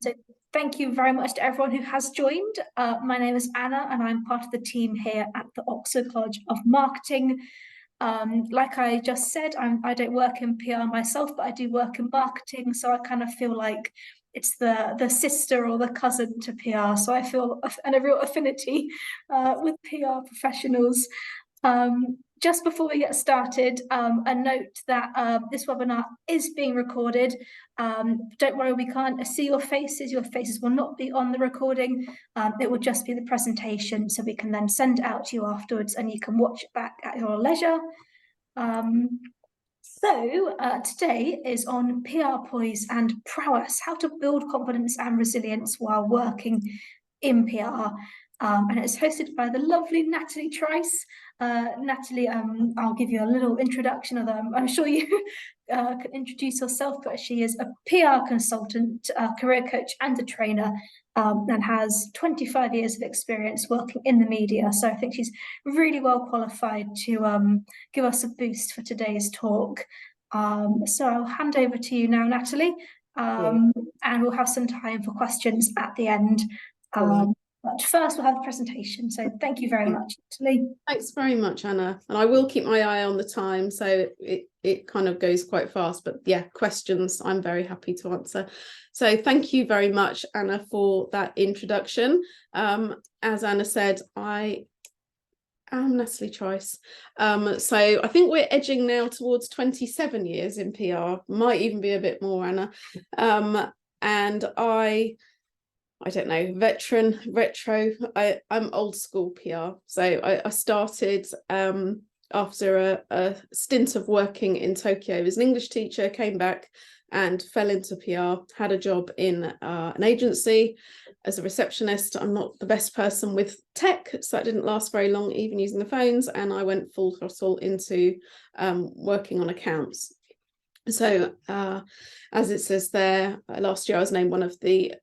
So thank you very much to everyone who has joined. My name is Anna and I'm part of the team here at the Oxford College of Marketing. Like I just said, I don't work in PR myself, but I do work in marketing. So I kind of feel like it's the sister or the cousin to PR. So I feel a real affinity with PR professionals. Just before we get started, a note that this webinar is being recorded. Don't worry, we can't see your faces. Your faces will not be on the recording. It will just be the presentation, so we can then send it out to you afterwards and you can watch it back at your leisure. Today is on PR poise and prowess, how to build confidence and resilience while working in PR. And it's hosted by the lovely Natalie Trice. Natalie, I'll give you a little introduction of them. I'm sure you can introduce yourself, but she is a PR consultant, career coach and a trainer, and has 25 years of experience working in the media. So I think she's really well qualified to give us a boost for today's talk. So I'll hand over to you now, Natalie, and we'll have some time for questions at the end. But first we'll have the presentation. So thank you very much, Natalie. Thanks very much, Anna. And I will keep my eye on the time, so it kind of goes quite fast. But yeah, questions I'm very happy to answer. So thank you very much, Anna, for that introduction. As Anna said, I am Natalie Trice. So I think we're edging now towards 27 years in PR, might even be a bit more, Anna. And I don't know, veteran, retro, I'm old school PR. So I started after a stint of working in Tokyo as an English teacher, came back and fell into PR, had a job in an agency as a receptionist. I'm not the best person with tech, so that didn't last very long, even using the phones. And I went full throttle into working on accounts. So as it says there, last year I was named one of the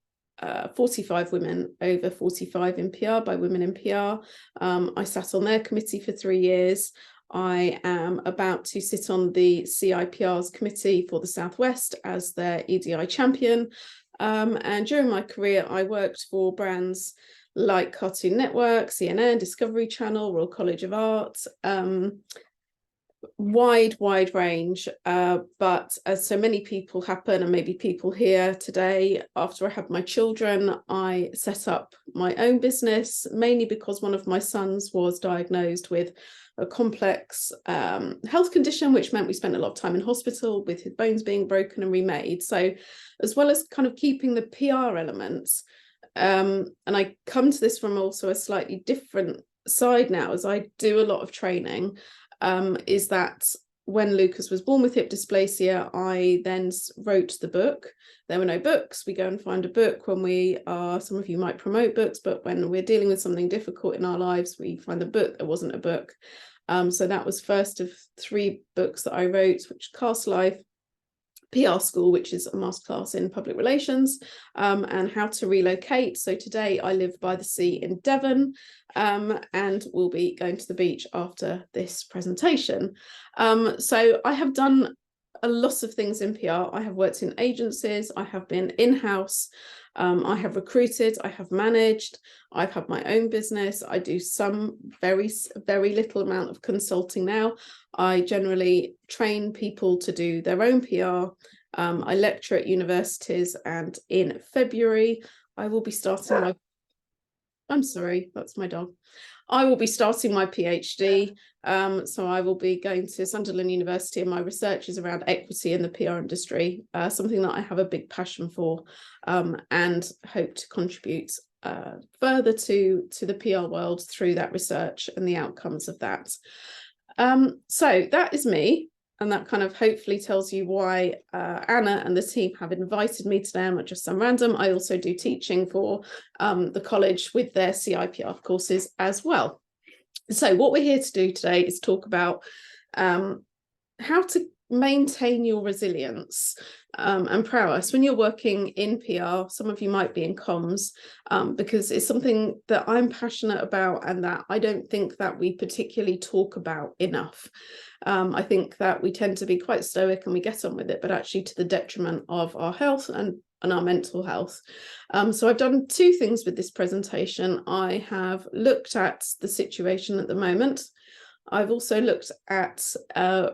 45 women over 45 in PR by Women in PR. I sat on their committee for 3 years. I am about to sit on the CIPR's committee for the Southwest as their EDI champion. And during my career, I worked for brands like Cartoon Network, CNN, Discovery Channel, Royal College of Art, wide range, but as so many people happen, and maybe people here today, after I had my children, I set up my own business, mainly because one of my sons was diagnosed with a complex health condition, which meant we spent a lot of time in hospital with his bones being broken and remade. So as well as kind of keeping the PR elements, and I come to this from also a slightly different side now, as I do a lot of training, is that when Lucas was born with hip dysplasia, I then wrote the book. There were no books. We go and find a book when we are, some of you might promote books, but when we're dealing with something difficult in our lives, we find the book. There wasn't a book. So that was first of 3 books that I wrote, which Cast Life, PR School, which is a masterclass in public relations, and how to relocate. So today I live by the sea in Devon, and will be going to the beach after this presentation. So I have done a lot of things in PR. I have worked in agencies, I have been in-house, I have recruited, I have managed, I've had my own business. I do some very little amount of consulting now. I generally train people to do their own PR. I lecture at universities, and in February, I will be starting my... I'm sorry, that's my dog. I will be starting my PhD. So I will be going to Sunderland University, and my research is around equity in the PR industry, something that I have a big passion for, and hope to contribute further to the PR world through that research and the outcomes of that. So that is me, and that kind of hopefully tells you why Anna and the team have invited me today. I'm not just some random. I also do teaching for the college with their CIPR courses as well. So what we're here to do today is talk about how to maintain your resilience and prowess when you're working in PR. Some of you might be in comms, because it's something that I'm passionate about and that I don't think that we particularly talk about enough. I think that we tend to be quite stoic and we get on with it, but actually to the detriment of our health and and our mental health. So I've done two things with this presentation. I have looked at the situation at the moment. I've also looked at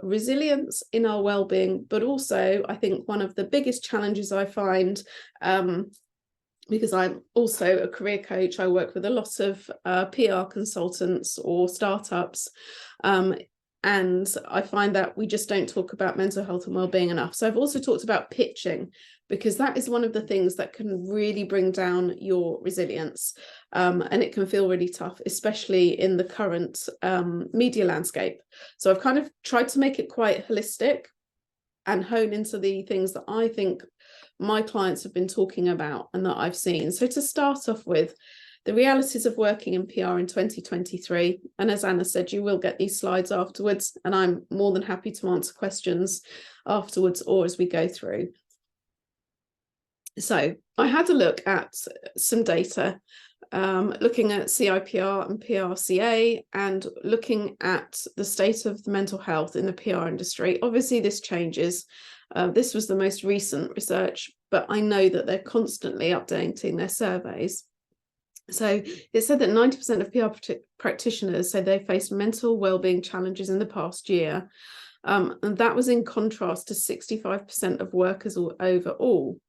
resilience in our well-being, but also I think one of the biggest challenges I find, because I'm also a career coach, I work with a lot of PR consultants or startups, and I find that we just don't talk about mental health and well-being enough. So I've also talked about pitching, because that is one of the things that can really bring down your resilience, and it can feel really tough, especially in the current media landscape. So I've kind of tried to make it quite holistic and hone into the things that I think my clients have been talking about and that I've seen. So to start off with, the realities of working in PR in 2023. And as Anna said, you will get these slides afterwards, and I'm more than happy to answer questions afterwards or as we go through. So I had a look at some data, looking at CIPR and PRCA, and looking at the state of the mental health in the PR industry. Obviously, this changes. This was the most recent research, but I know that they're constantly updating their surveys. So it said that 90% of PR practitioners say they faced mental wellbeing challenges in the past year. And that was in contrast to 65% of workers overall.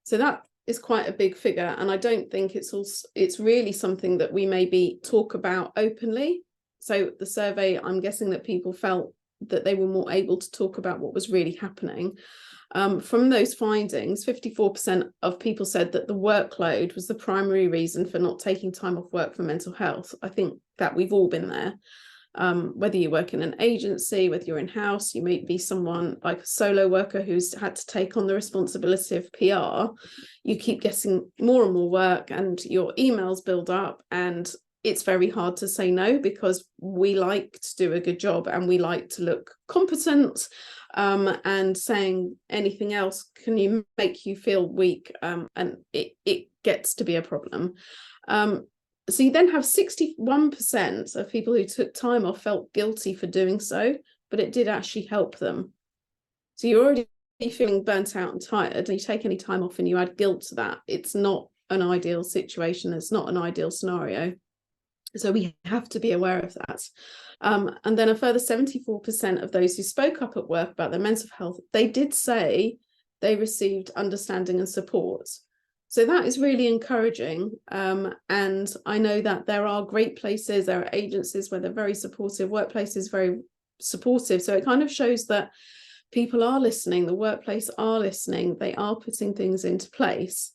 So that is quite a big figure. And I don't think it's really something that we maybe talk about openly. So the survey, I'm guessing that people felt that they were more able to talk about what was really happening. From those findings, 54% of people said that the workload was the primary reason for not taking time off work for mental health. I think that we've all been there. Whether you work in an agency, whether you're in-house, you may be someone like a solo worker who's had to take on the responsibility of PR. You keep getting more and more work and your emails build up, and it's very hard to say no, because we like to do a good job and we like to look competent, and saying anything else can make you feel weak, and it gets to be a problem. So you then have 61% of people who took time off felt guilty for doing so, but it did actually help them. So you're already feeling burnt out and tired, and you take any time off and you add guilt to that. It's not an ideal situation. It's not an ideal scenario. So we have to be aware of that. And then a further 74% of those who spoke up at work about their mental health, they did say they received understanding and support. So that is really encouraging. And I know that there are great places, there are agencies where they're very supportive, workplaces very supportive. So it kind of shows that people are listening, the workplace are listening, they are putting things into place.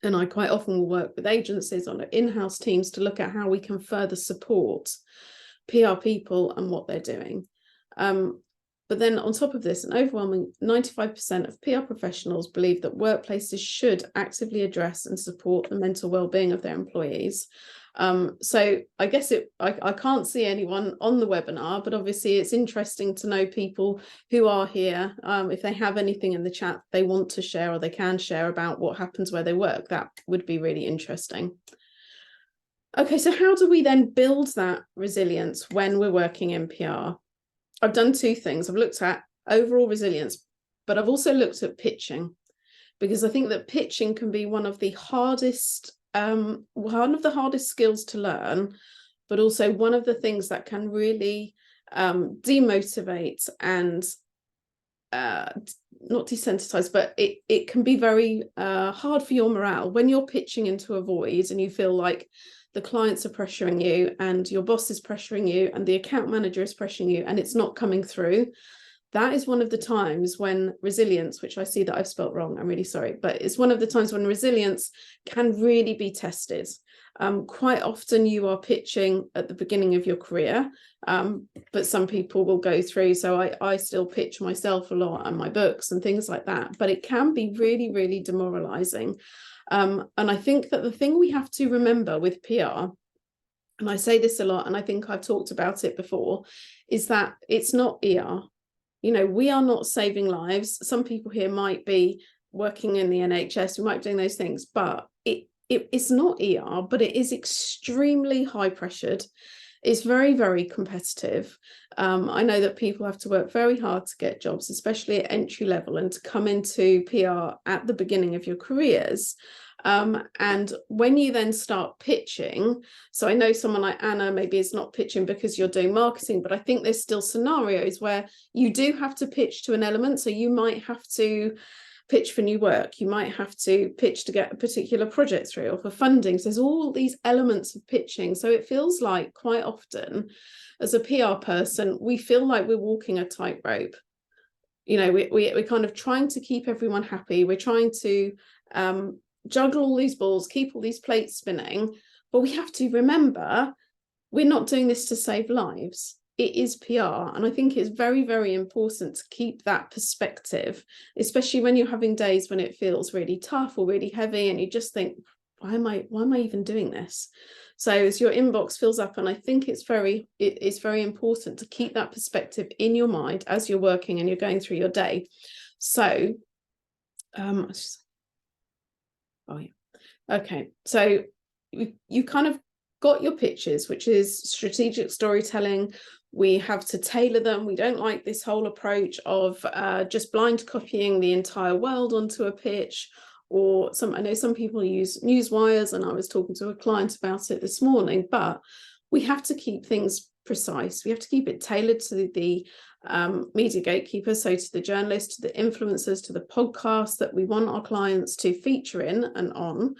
And I quite often will work with agencies on in-house teams to look at how we can further support PR people and what they're doing. But then on top of this, an overwhelming 95% of PR professionals believe that workplaces should actively address and support the mental well-being of their employees. So I guess I can't see anyone on the webinar, but obviously it's interesting to know people who are here. If they have anything in the chat they want to share or they can share about what happens where they work, that would be really interesting. Okay, so how do we then build that resilience when we're working in PR? I've done two things. I've looked at overall resilience, but I've also looked at pitching, because I think that pitching can be one of the hardest skills to learn, but also one of the things that can really demotivate and not desensitize, but it can be very hard for your morale when you're pitching into a void and you feel like the clients are pressuring you and your boss is pressuring you and the account manager is pressuring you and it's not coming through. That is one of the times when resilience, which I see that I've spelt wrong, I'm really sorry, but it's one of the times when resilience can really be tested. Quite often you are pitching at the beginning of your career, but some people will go through. So I still pitch myself a lot and my books and things like that, but it can be really, really demoralizing. And I think that the thing we have to remember with PR, and I say this a lot, and I think I've talked about it before, is that it's not ER. You know, we are not saving lives. Some people here might be working in the NHS, we might be doing those things, but it's not ER, but it is extremely high pressured. It's very, very competitive. I know that people have to work very hard to get jobs, especially at entry level, and to come into PR at the beginning of your careers. And when you then start pitching, so I know someone like Anna maybe is not pitching because you're doing marketing, but I think there's still scenarios where you do have to pitch to an element. So you might have to pitch for new work, you might have to pitch to get a particular project through, or for funding. So there's all these elements of pitching. So it feels like quite often as a PR person, we feel like we're walking a tightrope. You know, we're kind of trying to keep everyone happy. We're trying to juggle all these balls, keep all these plates spinning. But we have to remember, we're not doing this to save lives. It is PR. And I think it's very, very important to keep that perspective, especially when you're having days when it feels really tough or really heavy and you just think, why am I even doing this? So as your inbox fills up, and I think it's very important to keep that perspective in your mind as you're working and you're going through your day. So, oh yeah, okay. So you kind of got your pitches, which is strategic storytelling. We have to tailor them. We don't like this whole approach of just blind copying the entire world onto a pitch. Or I know some people use news wires, and I was talking to a client about it this morning, but we have to keep things precise. We have to keep it tailored to the media gatekeepers, so to the journalists, to the influencers, to the podcasts that we want our clients to feature in and on.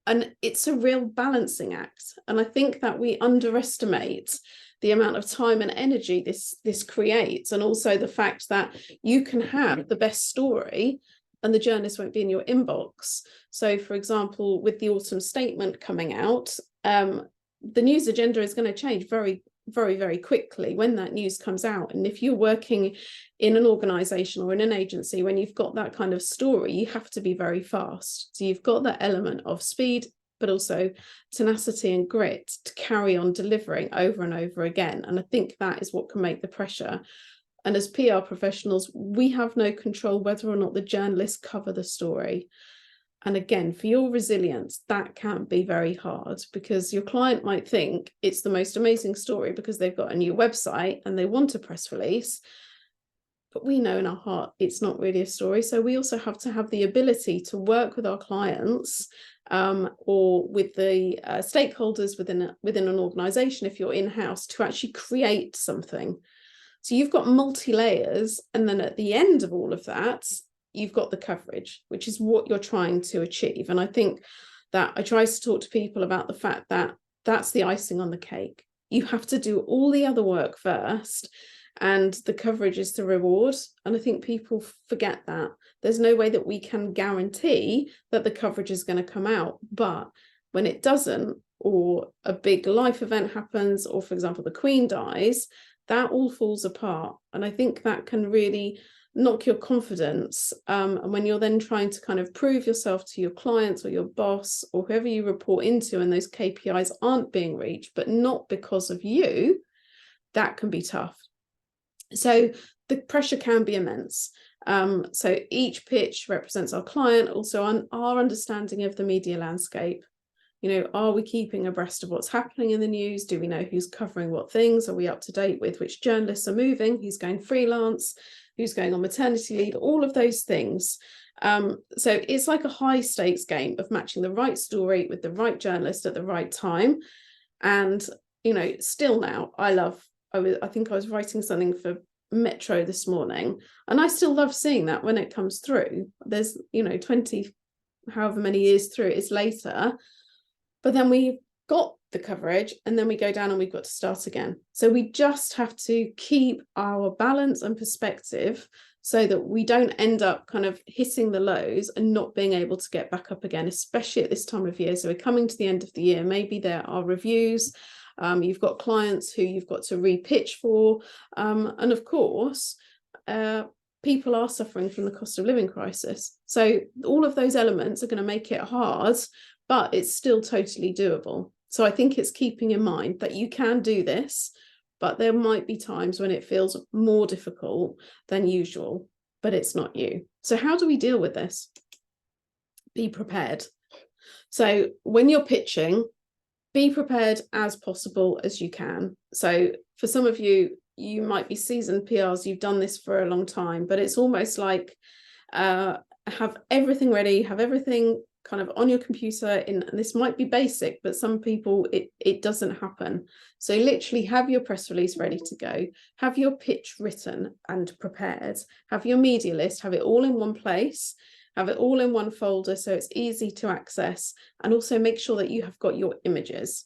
And it's a real balancing act. And I think that we underestimate the amount of time and energy this creates, and also the fact that you can have the best story and the journalist won't be in your inbox. So, for example, with the autumn statement coming out, the news agenda is going to change very, very, very quickly when that news comes out. And if you're working in an organization or in an agency, when you've got that kind of story, you have to be very fast. So you've got that element of speed, but also tenacity and grit to carry on delivering over and over again. And I think that is what can make the pressure. And as PR professionals, we have no control whether or not the journalists cover the story. And again, for your resilience, that can be very hard, because your client might think it's the most amazing story because they've got a new website and they want a press release. But we know in our heart it's not really a story. So we also have to have the ability to work with our clients or with the stakeholders within an organization, if you're in-house, to actually create something. So you've got multi-layers, and then at the end of all of that, you've got the coverage, which is what you're trying to achieve. And I think that I try to talk to people about the fact that that's the icing on the cake. You have to do all the other work first, and the coverage is the reward. And I think people forget that. There's no way that we can guarantee that the coverage is going to come out. But when it doesn't, or a big life event happens, or for example, the Queen dies, that all falls apart. And I think that can really knock your confidence. And when you're then trying to kind of prove yourself to your clients or your boss or whoever you report into, and those KPIs aren't being reached, but not because of you, that can be tough. So the pressure can be immense. So each pitch represents our client, also our understanding of the media landscape. You know, are we keeping abreast of what's happening in the news? Do we know who's covering what things? Are we up to date with which journalists are moving? Who's going freelance? Who's going on maternity leave? All of those things. So it's like a high stakes game of matching the right story with the right journalist at the right time. And, you know, still now, I think I was writing something for Metro this morning, and I still love seeing that when it comes through. There's, you know, 20, however many years through it is later. But then we've got the coverage, and then we go down and we've got to start again. So we just have to keep our balance and perspective so that we don't end up kind of hitting the lows and not being able to get back up again, especially at this time of year. So we're coming to the end of the year. Maybe there are reviews. You've got clients who you've got to re-pitch for. And of course, people are suffering from the cost of living crisis. So all of those elements are going to make it hard, but it's still totally doable. So I think it's keeping in mind that you can do this, but there might be times when it feels more difficult than usual, but it's not you. So how do we deal with this? Be prepared. So when you're pitching, be prepared as possible as you can. So for some of you, you might be seasoned PRs, you've done this for a long time, but it's almost like have everything ready, have everything kind of on your computer. And this might be basic, but some people it doesn't happen. So literally have your press release ready to go, have your pitch written and prepared, have your media list, have it all in one place, have it all in one folder so it's easy to access, and also make sure that you have got your images.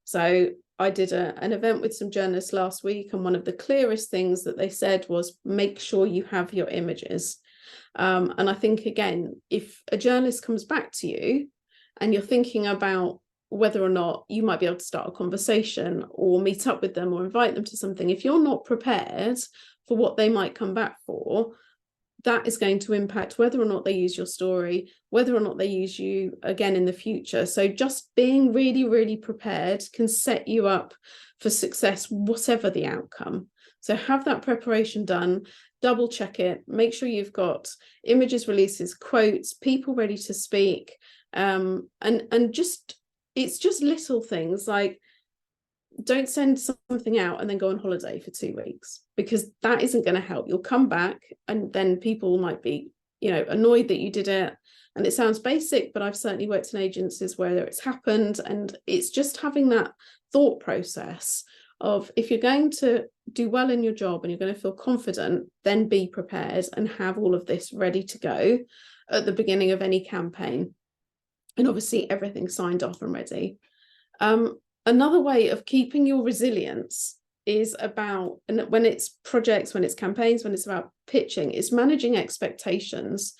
So I did an event with some journalists last week, and one of the clearest things that they said was make sure you have your images. And I think, again, if a journalist comes back to you and you're thinking about whether or not you might be able to start a conversation or meet up with them or invite them to something, if you're not prepared for what they might come back for, that is going to impact whether or not they use your story, whether or not they use you again in the future. So just being really, really prepared can set you up for success, whatever the outcome. So have that preparation done, double check it, make sure you've got images, releases, quotes, people ready to speak, and just, it's just little things like, don't send something out and then go on holiday for 2 weeks, because that isn't going to help. You'll come back and then people might be, annoyed that you did it. And it sounds basic, but I've certainly worked in agencies where it's happened. And it's just having that thought process of, if you're going to do well in your job and you're going to feel confident, then be prepared and have all of this ready to go at the beginning of any campaign. And obviously everything signed off and ready. Another way of keeping your resilience is about, and when it's projects, when it's campaigns, when it's about pitching, is managing expectations.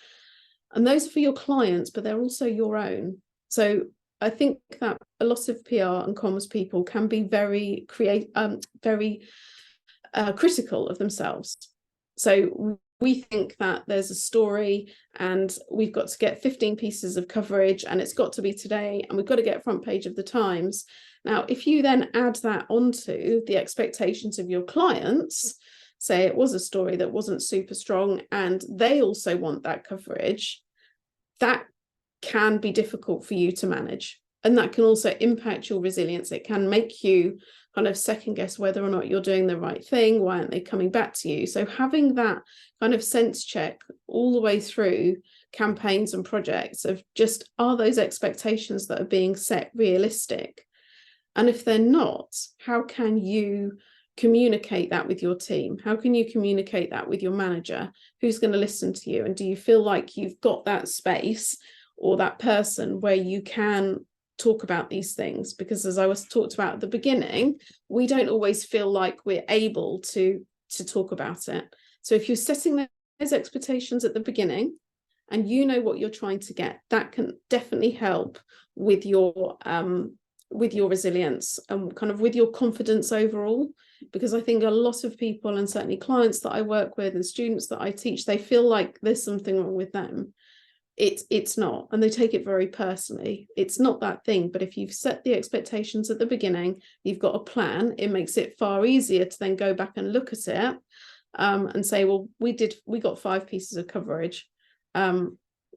And those are for your clients, but they're also your own. So I think that a lot of PR and comms people can be very critical of themselves. So we think that there's a story and we've got to get 15 pieces of coverage and it's got to be today and we've got to get front page of the Times. Now, if you then add that onto the expectations of your clients, say it was a story that wasn't super strong and they also want that coverage, that can be difficult for you to manage. And that can also impact your resilience. It can make you kind of second guess whether or not you're doing the right thing. Why aren't they coming back to you? So having that kind of sense check all the way through campaigns and projects of just, are those expectations that are being set realistic? And if they're not, how can you communicate that with your team? How can you communicate that with your manager? Who's going to listen to you? And do you feel like you've got that space or that person where you can talk about these things? Because as I was talked about at the beginning, we don't always feel like we're able to talk about it. So if you're setting those expectations at the beginning and you know what you're trying to get, that can definitely help with your resilience and kind of with your confidence overall. Because I think a lot of people, and certainly clients that I work with and students that I teach, they feel like there's something wrong with them. It's not, and they take it very personally. It's not that thing. But if you've set the expectations at the beginning, you've got a plan, it makes it far easier to then go back and look at it and say, well, we got 5 pieces of coverage.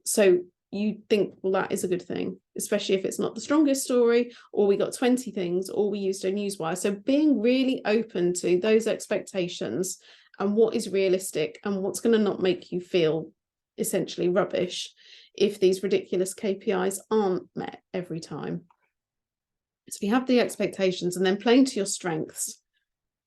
So you think, well, that is a good thing, especially if it's not the strongest story, or we got 20 things, or we used a newswire. So being really open to those expectations and what is realistic and what's going to not make you feel essentially rubbish if these ridiculous KPIs aren't met every time. So if you have the expectations and then playing to your strengths.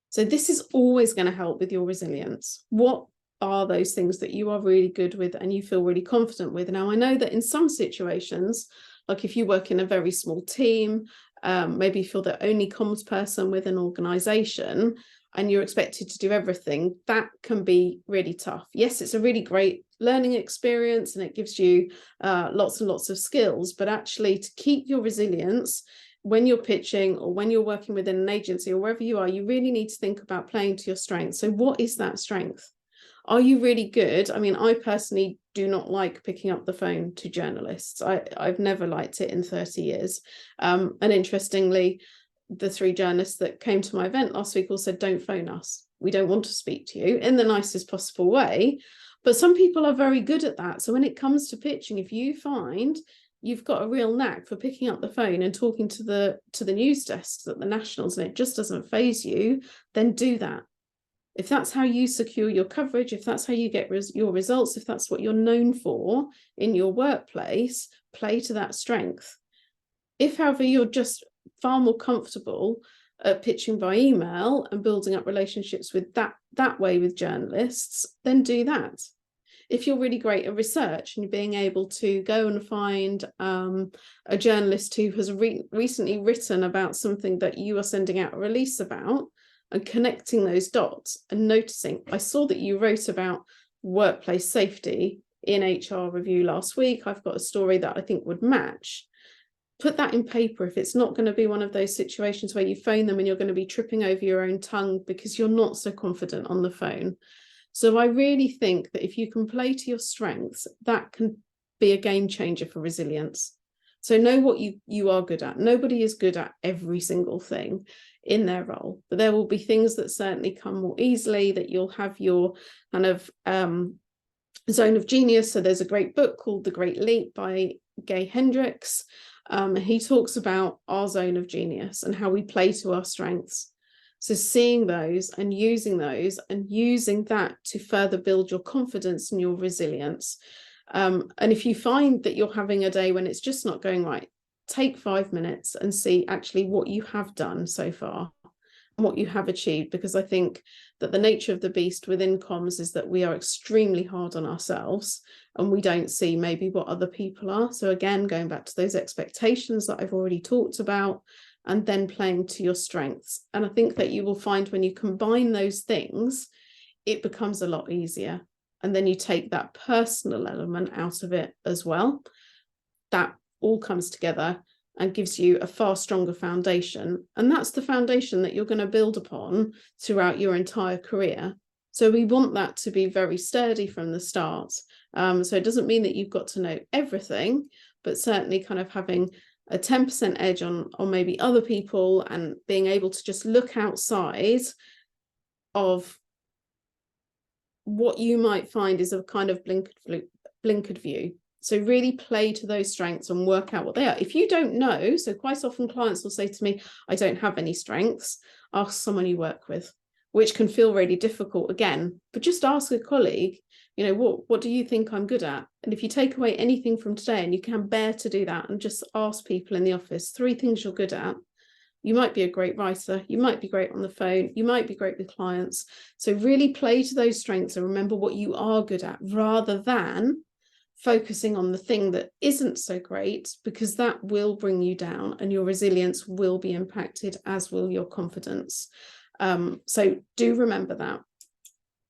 So this is always going to help with your resilience. What are those things that you are really good with and you feel really confident with? Now, I know that in some situations, like if you work in a very small team, maybe if you're the only comms person with an organization and you're expected to do everything, that can be really tough. Yes, it's a really great learning experience and it gives you lots and lots of skills, but actually to keep your resilience when you're pitching or when you're working within an agency or wherever you are, you really need to think about playing to your strengths. So what is that strength? Are you really good? I mean, I personally do not like picking up the phone to journalists. I've never liked it in 30 years. And interestingly, the 3 journalists that came to my event last week all said, don't phone us. We don't want to speak to you, in the nicest possible way. But some people are very good at that. So when it comes to pitching, if you find you've got a real knack for picking up the phone and talking to the news desks at the Nationals, and it just doesn't faze you, then do that. If that's how you secure your coverage, if that's how you get your results, if that's what you're known for in your workplace, play to that strength. If, however, you're just far more comfortable at pitching by email and building up relationships with that way with journalists, then do that. If you're really great at research and you're being able to go and find a journalist who has recently written about something that you are sending out a release about, and connecting those dots and noticing, I saw that you wrote about workplace safety in HR Review last week. I've got a story that I think would match. Put that in paper if it's not going to be one of those situations where you phone them and you're going to be tripping over your own tongue because you're not so confident on the phone. So I really think that if you can play to your strengths, that can be a game changer for resilience. So know what you are good at. Nobody is good at every single thing in their role, but there will be things that certainly come more easily, that you'll have your kind of zone of genius. So there's a great book called The Great Leap by Gay Hendricks. He talks about our zone of genius and how we play to our strengths. So seeing those and using that to further build your confidence and your resilience. And if you find that you're having a day when it's just not going right, take 5 minutes and see actually what you have done so far and what you have achieved, because I think that the nature of the beast within comms is that we are extremely hard on ourselves and we don't see maybe what other people are. So again, going back to those expectations that I've already talked about, and then playing to your strengths. And I think that you will find when you combine those things, it becomes a lot easier. And then you take that personal element out of it as well. That all comes together and gives you a far stronger foundation. And that's the foundation that you're going to build upon throughout your entire career. So we want that to be very sturdy from the start. So it doesn't mean that you've got to know everything, but certainly kind of having a 10% edge on maybe other people and being able to just look outside of what you might find is a kind of blinkered view. So really play to those strengths and work out what they are. If you don't know, so quite often clients will say to me, I don't have any strengths, ask someone you work with, which can feel really difficult again, but just ask a colleague, you know, what do you think I'm good at? And if you take away anything from today and you can bear to do that and just ask people in the office 3 things you're good at, you might be a great writer, you might be great on the phone, you might be great with clients. So really play to those strengths and remember what you are good at rather than focusing on the thing that isn't so great, because that will bring you down and your resilience will be impacted, as will your confidence. So do remember that.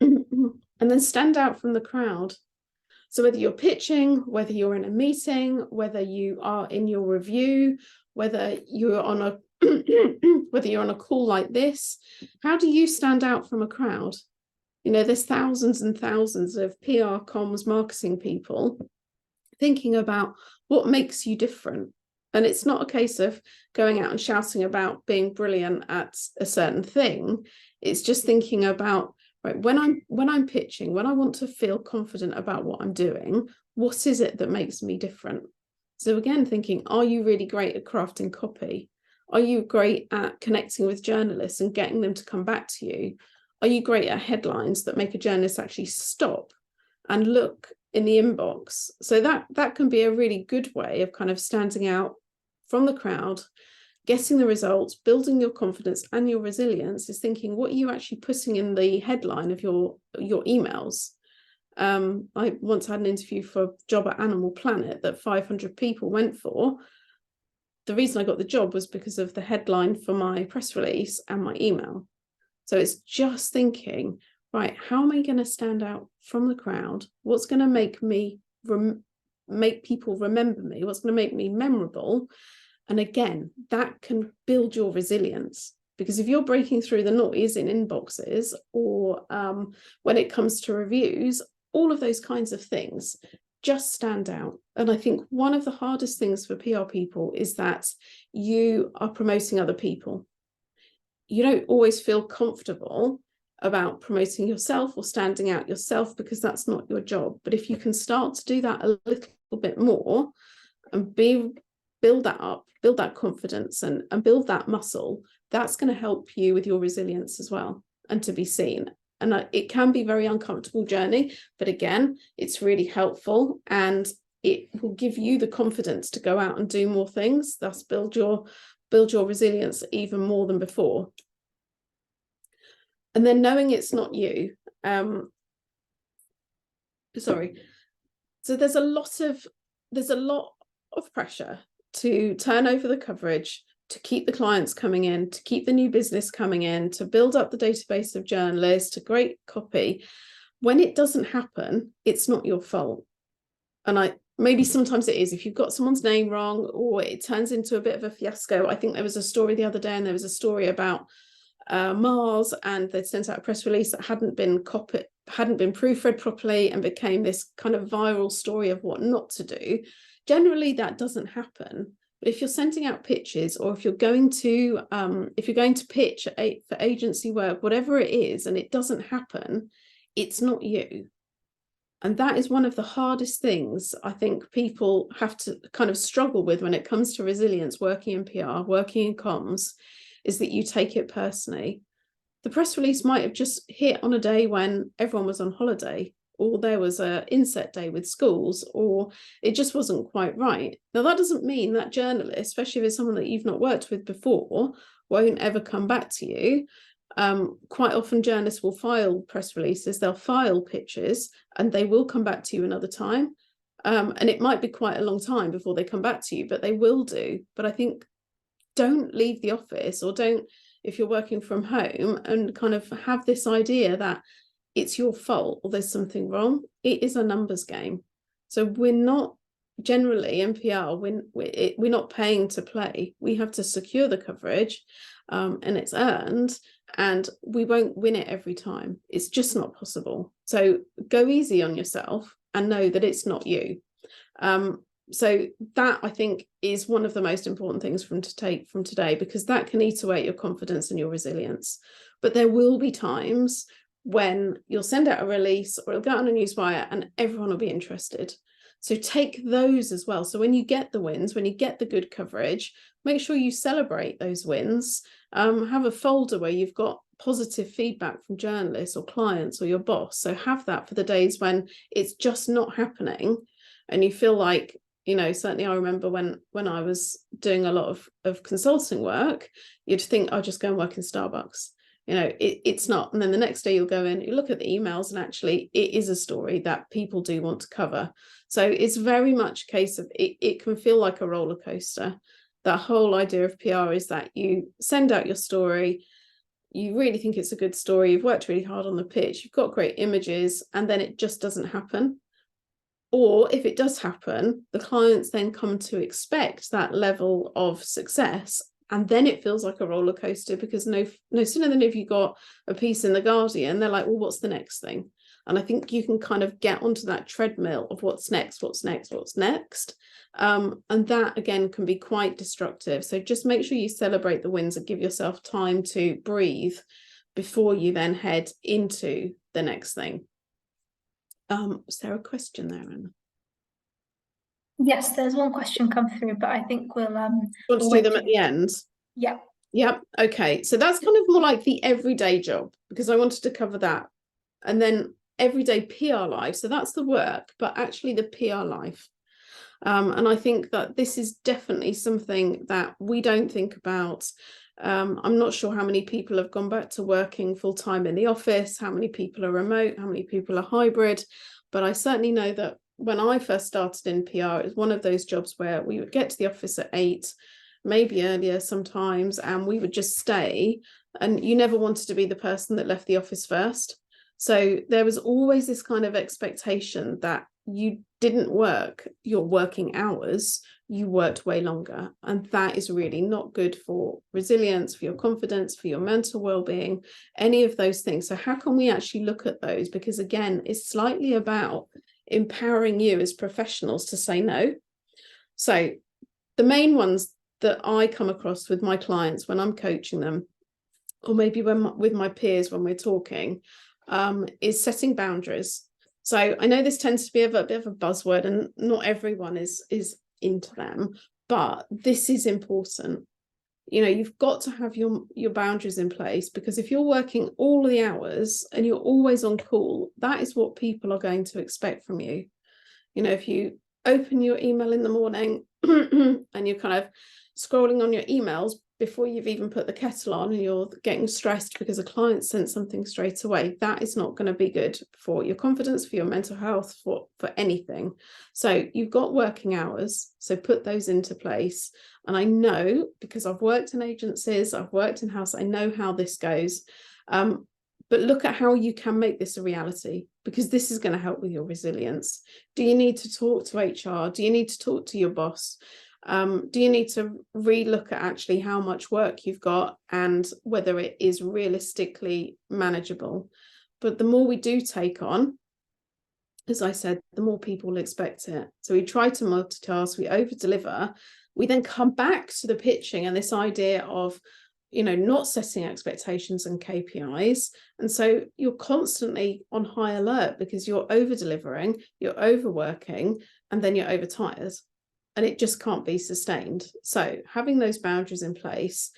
And then stand out from the crowd. So whether you're pitching, whether you're in a meeting, whether you are in your review, whether you're on a call like this, how do you stand out from a crowd? You know, there's thousands and thousands of PR, comms, marketing people thinking about what makes you different. And it's not a case of going out and shouting about being brilliant at a certain thing. It's just thinking about, right, when I'm pitching, when I want to feel confident about what I'm doing, what is it that makes me different? So again, thinking, are you really great at crafting copy? Are you great at connecting with journalists and getting them to come back to you? Are you great at headlines that make a journalist actually stop and look in the inbox? So that can be a really good way of kind of standing out from the crowd, getting the results, building your confidence and your resilience, is thinking, what are you actually putting in the headline of your emails? I once had an interview for a job at Animal Planet that 500 people went for. The reason I got the job was because of the headline for my press release and my email. So it's just thinking, right, how am I going to stand out from the crowd? What's going to make me make people remember me? What's going to make me memorable? And again, that can build your resilience, because if you're breaking through the noise in inboxes or when it comes to reviews, all of those kinds of things just stand out. And I think one of the hardest things for PR people is that you are promoting other people. You don't always feel comfortable about promoting yourself or standing out yourself because that's not your job. But if you can start to do that a little bit more, and build that up, build that confidence and build that muscle. That's going to help you with your resilience as well, and to be seen. And it can be a very uncomfortable journey, but again, it's really helpful, and it will give you the confidence to go out and do more things, thus build your resilience even more than before. And then knowing it's not you. So there's a lot of pressure to turn over the coverage, to keep the clients coming in, to keep the new business coming in, to build up the database of journalists, to great copy. When it doesn't happen, it's not your fault. And maybe sometimes it is, if you've got someone's name wrong, or it turns into a bit of a fiasco. I think there was a story the other day, and there was a story about Mars, and they'd sent out a press release that hadn't been proofread properly, and became this kind of viral story of what not to do. Generally, that doesn't happen. But if you're sending out pitches, or if you're going to pitch for agency work, whatever it is, and it doesn't happen, it's not you. And that is one of the hardest things I think people have to kind of struggle with when it comes to resilience, working in PR, working in comms, is that you take it personally. The press release might have just hit on a day when everyone was on holiday, or there was an inset day with schools, or it just wasn't quite right. Now, that doesn't mean that journalist, especially if it's someone that you've not worked with before, won't ever come back to you. Quite often journalists will file press releases, they'll file pitches, and they will come back to you another time. And it might be quite a long time before they come back to you, but they will do. But I think don't leave the office, or don't, if you're working from home, and kind of have this idea that it's your fault or there's something wrong. It is a numbers game. So we're not, generally in PR, we're not paying to play. We have to secure the coverage, and it's earned, and we won't win it every time. It's just not possible. So go easy on yourself and know that it's not you. So that, I think, is one of the most important things to take from today, because that can eat away at your confidence and your resilience. But there will be times when you'll send out a release, or it'll go on a newswire, and everyone will be interested. So take those as well. So when you get the wins, when you get the good coverage, make sure you celebrate those wins. Have a folder where you've got positive feedback from journalists or clients or your boss. So have that for the days when it's just not happening, and you feel like, certainly I remember when I was doing a lot of consulting work, you'd think, I'll just go and work in Starbucks. It's not. And then the next day you'll go in, you look at the emails, and actually it is a story that people do want to cover. So it's very much a case of it can feel like a roller coaster. That whole idea of PR is that you send out your story, you really think it's a good story, you've worked really hard on the pitch, you've got great images, and then it just doesn't happen. Or if it does happen, the clients then come to expect that level of success, and then it feels like a roller coaster, because no sooner than if you got a piece in the Guardian, they're like, well, what's the next thing? And I think you can kind of get onto that treadmill of what's next. And that, again, can be quite destructive. So just make sure you celebrate the wins and give yourself time to breathe before you then head into the next thing. Is there a question there, Anna? Yes, there's one question come through, but I think we'll Want to do them at the end? Yeah. Yep. Okay. So that's kind of more like the everyday job, because I wanted to cover that. And then everyday PR life. So that's the work, but actually the PR life. And I think that this is definitely something that we don't think about. I'm not sure how many people have gone back to working full time in the office, how many people are remote, how many people are hybrid. But I certainly know that when I first started in PR, it was one of those jobs where we would get to the office at 8, maybe earlier sometimes, and we would just stay. And you never wanted to be the person that left the office first. So there was always this kind of expectation that you didn't work your working hours, you worked way longer. And that is really not good for resilience, for your confidence, for your mental well-being, any of those things. So how can we actually look at those? Because again, it's slightly about empowering you as professionals to say no. So the main ones that I come across with my clients when I'm coaching them, or maybe with my peers when we're talking, is setting boundaries. So I know this tends to be a bit of a buzzword, and not everyone is into them, but this is important. You know, you've got to have your boundaries in place, because if you're working all the hours and you're always on call, that is what people are going to expect from you. You know, if you open your email in the morning and you're kind of scrolling on your emails before you've even put the kettle on, and you're getting stressed because a client sent something straight away, that is not going to be good for your confidence, for your mental health, for anything. So you've got working hours, so put those into place. And I know, because I've worked in agencies, I've worked in house, I know how this goes. But look at how you can make this a reality, because this is going to help with your resilience. Do you need to talk to HR? Do you need to talk to your boss? Do you need to relook at actually how much work you've got and whether it is realistically manageable? But the more we do take on, as I said, the more people will expect it. So we try to multitask, we over deliver, we then come back to the pitching and this idea of, you know, not setting expectations and KPIs. And so you're constantly on high alert because you're over delivering, you're overworking, and then you're overtired. And it just can't be sustained. So having those boundaries in place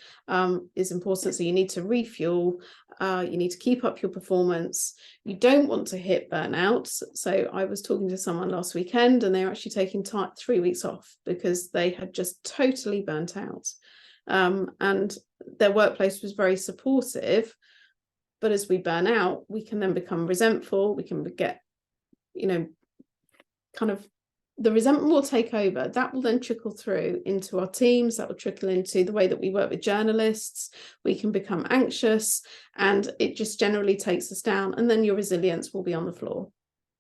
is important. So you need to refuel, you need to keep up your performance. You don't want to hit burnout. So I was talking to someone last weekend and they're actually taking 3 weeks off because they had just totally burnt out. And their workplace was very supportive. But as we burn out, we can then become resentful. We can get, you know, kind of, the resentment will take over. That will then trickle through into our teams. That will trickle into the way that we work with journalists. We can become anxious and it just generally takes us down. And then your resilience will be on the floor.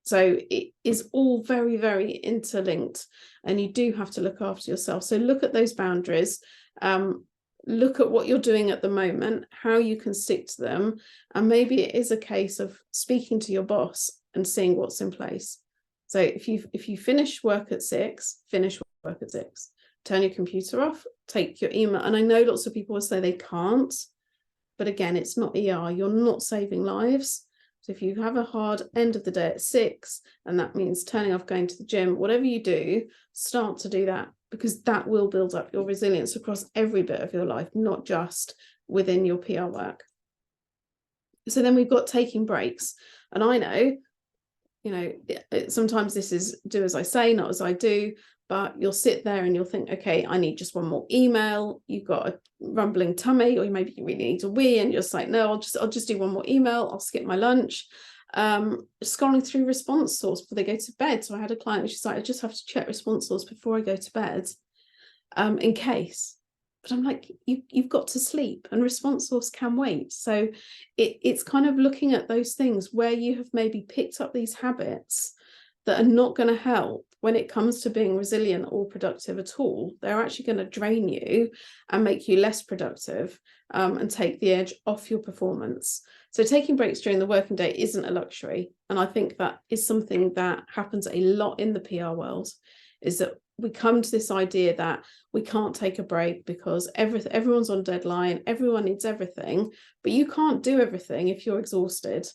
So it is all very, very interlinked, and you do have to look after yourself. So look at those boundaries. Look at what you're doing at the moment, how you can stick to them. And maybe it is a case of speaking to your boss and seeing what's in place. So if you finish work at 6, finish work at 6, turn your computer off, take your email. And I know lots of people will say they can't, but again, it's not ER, you're not saving lives. So if you have a hard end of the day at 6, and that means turning off, going to the gym, whatever you do, start to do that, because that will build up your resilience across every bit of your life, not just within your PR work. So then we've got taking breaks. And I know, you know, sometimes this is do as I say, not as I do, but you'll sit there and you'll think, okay, I need just one more email. You've got a rumbling tummy, or maybe you really need a wee, and you're just like, no, I'll just do one more email. I'll skip my lunch. Scrolling through response source before they go to bed. So I had a client, she's like, I just have to check response source before I go to bed, in case. But I'm like, you've got to sleep, and response source can wait. So it's kind of looking at those things where you have maybe picked up these habits that are not going to help when it comes to being resilient or productive at all. They're actually going to drain you and make you less productive, and take the edge off your performance. So taking breaks during the working day isn't a luxury. And I think that is something that happens a lot in the PR world, is that we come to this idea that we can't take a break because everyone's on deadline, everyone needs everything, but you can't do everything if you're exhausted.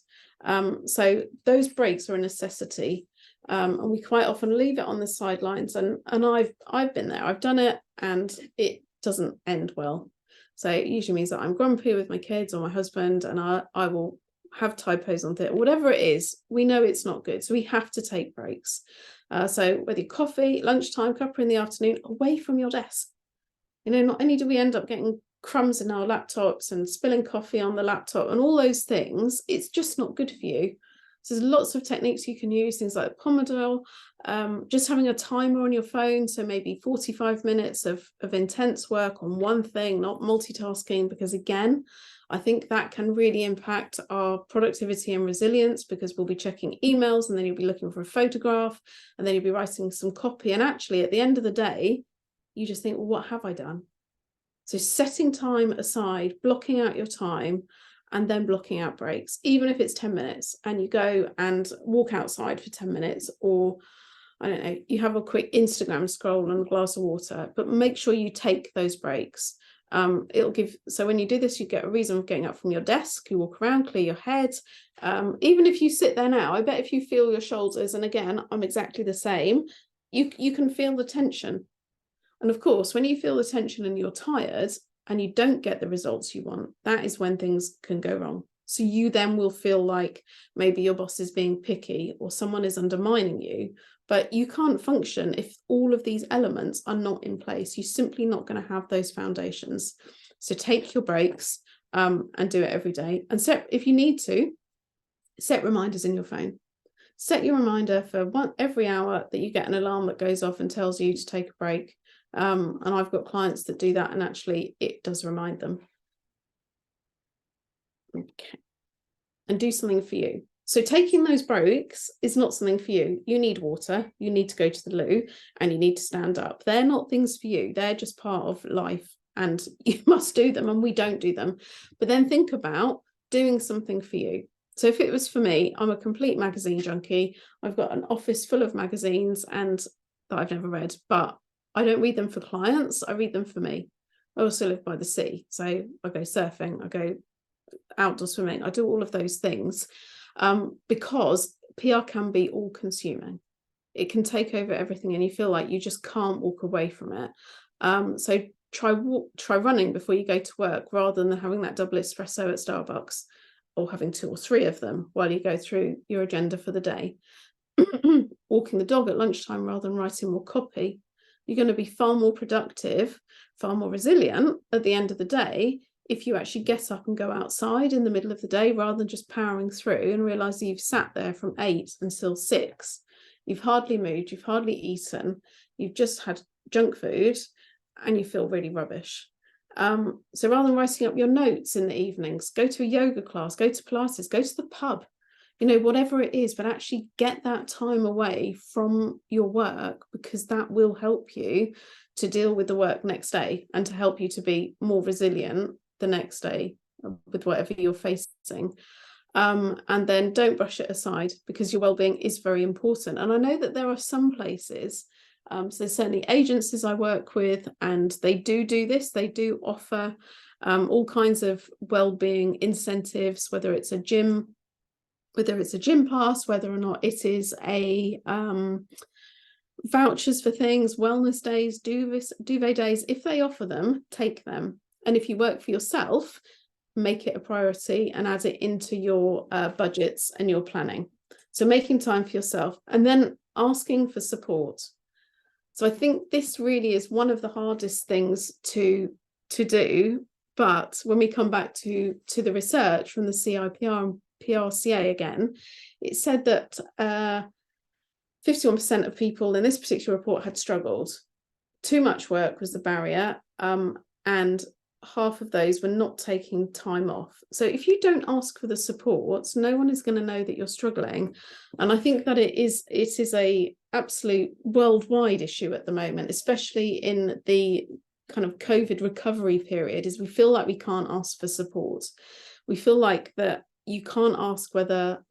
So those breaks are a necessity. And we quite often leave it on the sidelines, and I've been there, I've done it, and it doesn't end well. So it usually means that I'm grumpy with my kids or my husband, and I will have typos on it, whatever it is. We know it's not good, so we have to take breaks. So whether coffee, lunchtime, cuppa in the afternoon, away from your desk. You know, not only do we end up getting crumbs in our laptops and spilling coffee on the laptop and all those things, it's just not good for you. So there's lots of techniques you can use, things like Pomodoro, just having a timer on your phone. So maybe 45 minutes of intense work on one thing, not multitasking, because again, I think that can really impact our productivity and resilience, because we'll be checking emails and then you'll be looking for a photograph and then you'll be writing some copy. And actually at the end of the day, you just think, well, what have I done? So setting time aside, blocking out your time, and then blocking out breaks, even if it's 10 minutes and you go and walk outside for 10 minutes, or I don't know, you have a quick Instagram scroll and a glass of water, but make sure you take those breaks. So when you do this, you get a reason of getting up from your desk, you walk around, clear your head. Even if you sit there now, I bet if you feel your shoulders, and again, I'm exactly the same, you can feel the tension. And of course, when you feel the tension and you're tired and you don't get the results you want, that is when things can go wrong. So you then will feel like maybe your boss is being picky or someone is undermining you, but you can't function if all of these elements are not in place. You're simply not going to have those foundations. So take your breaks and do it every day. And if you need to, set reminders in your phone. Set your reminder for every hour that you get an alarm that goes off and tells you to take a break. And I've got clients that do that, and actually it does remind them. Okay. And do something for you. So taking those breaks is not something for you. You need water, you need to go to the loo, and you need to stand up. They're not things for you. They're just part of life, and you must do them, and we don't do them. But then think about doing something for you. So if it was for me, I'm a complete magazine junkie. I've got an office full of magazines and that I've never read, but I don't read them for clients. I read them for me. I also live by the sea. So I go surfing, I go outdoor swimming. I do all of those things because PR can be all consuming. It can take over everything and you feel like you just can't walk away from it. So try running before you go to work rather than having that double espresso at Starbucks, or having 2 or 3 of them while you go through your agenda for the day. Walking the dog at lunchtime rather than writing more copy. You're going to be far more productive, far more resilient at the end of the day if you actually get up and go outside in the middle of the day rather than just powering through and realize that you've sat there from 8 until 6. You've hardly moved, you've hardly eaten, you've just had junk food and you feel really rubbish. So rather than writing up your notes in the evenings, go to a yoga class, go to Pilates, go to the pub, whatever it is, but actually get that time away from your work, because that will help you to deal with the work next day and to help you to be more resilient the next day with whatever you're facing. And then don't brush it aside, because your well-being is very important. And I know that there are some places, so there's certainly agencies I work with, and they do this. They do offer all kinds of well-being incentives, whether it's a gym pass, whether or not it is a vouchers for things, wellness days, duvet days. If they offer them, take them. And if you work for yourself, make it a priority and add it into your budgets and your planning. So making time for yourself and then asking for support. So I think this really is one of the hardest things to do. But when we come back to the research from the CIPR and PRCA again, it said that 51% of people in this particular report had struggled. Too much work was the barrier, and half of those were not taking time off. So if you don't ask for the support, no one is going to know that you're struggling. And I think that it is a absolute worldwide issue at the moment, especially in the kind of COVID recovery period, is we feel like we can't ask for support. We feel like that you can't ask whether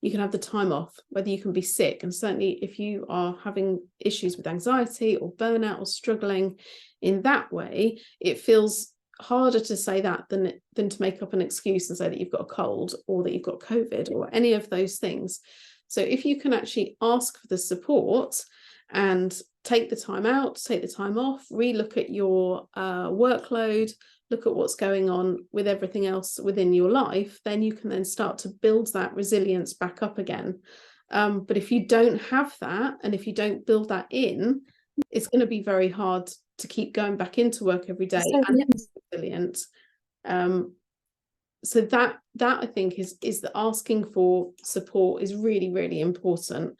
you can have the time off, whether you can be sick. And certainly if you are having issues with anxiety or burnout or struggling in that way, it feels harder to say that than to make up an excuse and say that you've got a cold or that you've got COVID or any of those things. So if you can actually ask for the support and take the time out, take the time off, relook at your workload, look at what's going on with everything else within your life, then you can then start to build that resilience back up again. But if you don't have that, and if you don't build that in, it's going to be very hard to keep going back into work every day and be resilient. So that I think is the asking for support is really, really important.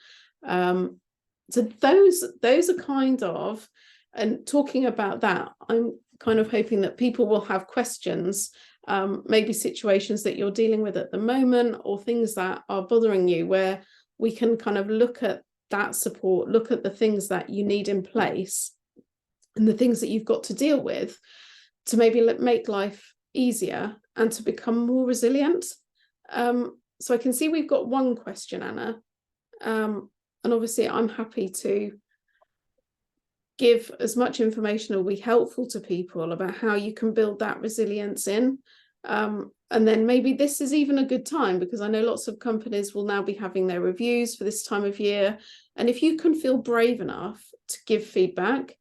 So those are kind of, and talking about that, I'm kind of hoping that people will have questions, maybe situations that you're dealing with at the moment or things that are bothering you, where we can kind of look at that support, look at the things that you need in place and the things that you've got to deal with to maybe make life easier and to become more resilient. So I can see we've got one question, Anna, and obviously I'm happy to give as much information or be helpful to people about how you can build that resilience in. And then maybe this is even a good time, because I know lots of companies will now be having their reviews for this time of year. And if you can feel brave enough to give feedback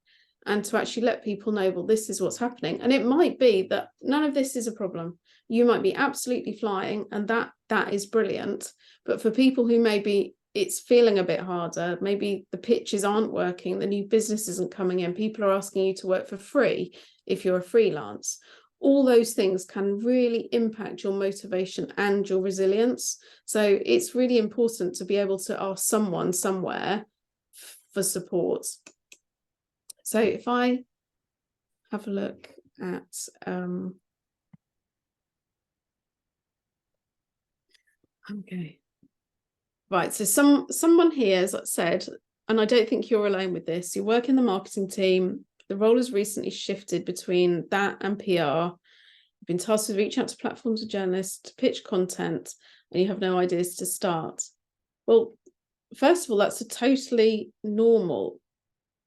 and to actually let people know, well, this is what's happening. And it might be that none of this is a problem. You might be absolutely flying, and that is brilliant. But for people who maybe it's feeling a bit harder, maybe the pitches aren't working, the new business isn't coming in, people are asking you to work for free if you're a freelance. All those things can really impact your motivation and your resilience. So it's really important to be able to ask someone somewhere for support. So if I have a look at okay. Right, so someone here has said, and I don't think you're alone with this, you work in the marketing team, the role has recently shifted between that and PR. You've been tasked with reaching out to platforms and journalists to pitch content, and you have no ideas to start. Well, first of all, that's a totally normal